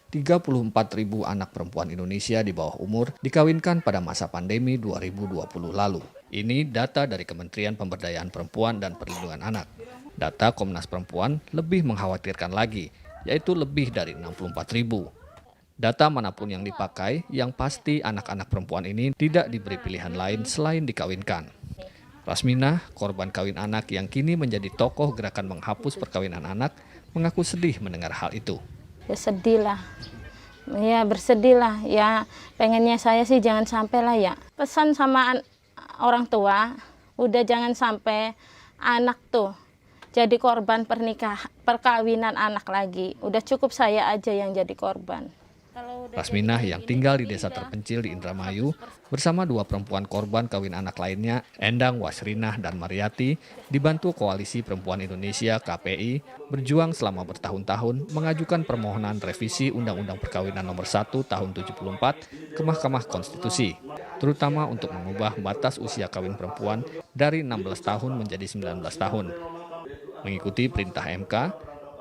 34.000 anak perempuan Indonesia di bawah umur dikawinkan pada masa pandemi 2020 lalu. Ini data dari Kementerian Pemberdayaan Perempuan dan Perlindungan Anak. Data Komnas Perempuan lebih mengkhawatirkan lagi, yaitu lebih dari 64.000. Data manapun yang dipakai, yang pasti anak-anak perempuan ini tidak diberi pilihan lain selain dikawinkan. Rasminah, korban kawin anak yang kini menjadi tokoh gerakan menghapus perkawinan anak, mengaku sedih mendengar hal itu. Ya sedih lah, ya bersedih lah, ya pengennya saya sih jangan sampai lah ya. Pesan sama orang tua, udah jangan sampai anak tuh jadi korban perkawinan anak lagi. Udah cukup saya aja yang jadi korban. Rasminah yang tinggal di desa terpencil di Indramayu bersama dua perempuan korban kawin anak lainnya, Endang Wasrinah dan Mariati, dibantu Koalisi Perempuan Indonesia (KPI) berjuang selama bertahun-tahun mengajukan permohonan revisi Undang-Undang Perkawinan Nomor 1 Tahun 74 ke Mahkamah Konstitusi, terutama untuk mengubah batas usia kawin perempuan dari 16 tahun menjadi 19 tahun. Mengikuti perintah MK,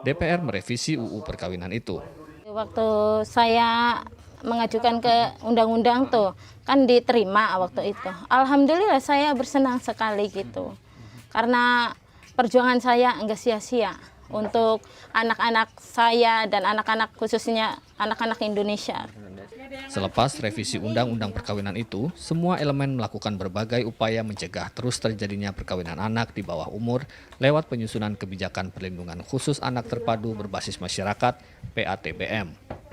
DPR merevisi UU Perkawinan itu. Waktu saya mengajukan ke undang-undang tuh kan diterima waktu itu. Alhamdulillah saya bersenang sekali gitu. Karena perjuangan saya enggak sia-sia untuk anak-anak saya dan anak-anak khususnya anak-anak Indonesia. Selepas revisi Undang-Undang Perkawinan itu, semua elemen melakukan berbagai upaya mencegah terus terjadinya perkawinan anak di bawah umur lewat penyusunan kebijakan perlindungan khusus anak terpadu berbasis masyarakat (PATBM).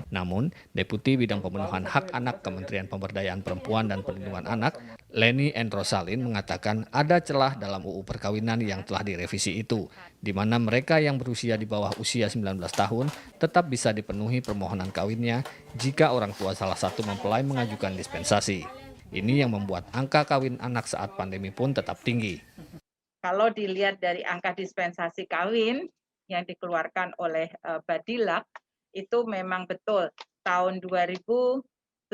Namun, Deputi Bidang Pemenuhan Hak Anak Kementerian Pemberdayaan Perempuan dan Perlindungan Anak, Leni N. Rosalin, mengatakan ada celah dalam UU Perkawinan yang telah direvisi itu, di mana mereka yang berusia di bawah usia 19 tahun tetap bisa dipenuhi permohonan kawinnya jika orang tua salah satu mempelai mengajukan dispensasi. Ini yang membuat angka kawin anak saat pandemi pun tetap tinggi. Kalau dilihat dari angka dispensasi kawin yang dikeluarkan oleh Badilak, itu memang betul tahun 2017,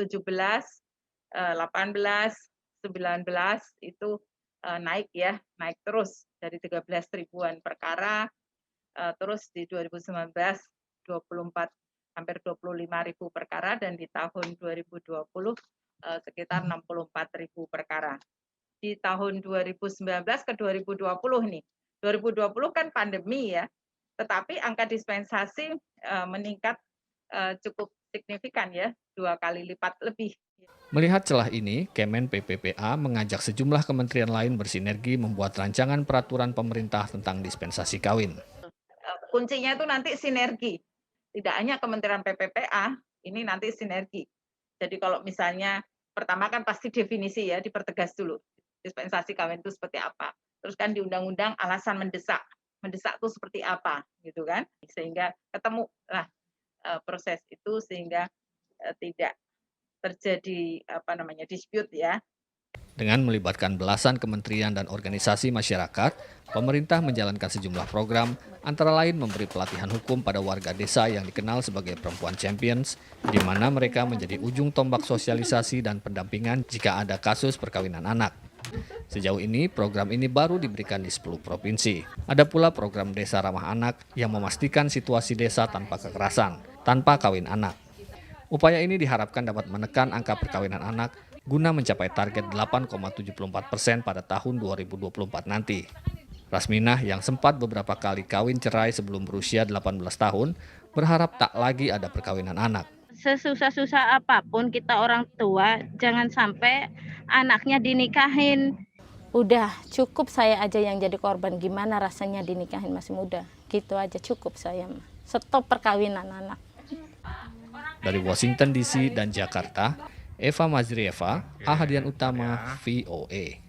18, 19 itu naik terus dari 13 ribuan perkara, terus di 2019 24 hampir 25.000 perkara, dan di tahun 2020 sekitar 64.000 perkara. Di tahun 2019 ke 2020 nih, 2020 kan pandemi ya, tetapi angka dispensasi meningkat cukup signifikan ya, 2 kali lipat lebih. Melihat celah ini, Kemen PPPA mengajak sejumlah kementerian lain bersinergi membuat rancangan peraturan pemerintah tentang dispensasi kawin. Kuncinya itu nanti sinergi, tidak hanya Kementerian PPPA, ini nanti sinergi. Jadi kalau misalnya pertama kan pasti definisi ya, dipertegas dulu dispensasi kawin itu seperti apa. Terus kan di undang-undang alasan mendesak itu seperti apa gitu kan, sehingga ketemu lah proses itu sehingga tidak terjadi dispute ya. Dengan melibatkan belasan kementerian dan organisasi masyarakat, pemerintah menjalankan sejumlah program, antara lain memberi pelatihan hukum pada warga desa yang dikenal sebagai perempuan champions, di mana mereka menjadi ujung tombak sosialisasi dan pendampingan jika ada kasus perkawinan anak. Sejauh ini, program ini baru diberikan di 10 provinsi. Ada pula program Desa Ramah Anak yang memastikan situasi desa tanpa kekerasan, tanpa kawin anak. Upaya ini diharapkan dapat menekan angka perkawinan anak guna mencapai target 8,74% pada tahun 2024 nanti. Rasminah yang sempat beberapa kali kawin cerai sebelum berusia 18 tahun berharap tak lagi ada perkawinan anak. Sesusah-susah apapun kita orang tua, jangan sampai anaknya dinikahin. Udah cukup saya aja yang jadi korban, gimana rasanya dinikahin masih muda. Gitu aja cukup saya. Stop perkawinan anak. Dari Washington DC dan Jakarta, Eva Mazrieva, Ahadian Utama, VOA.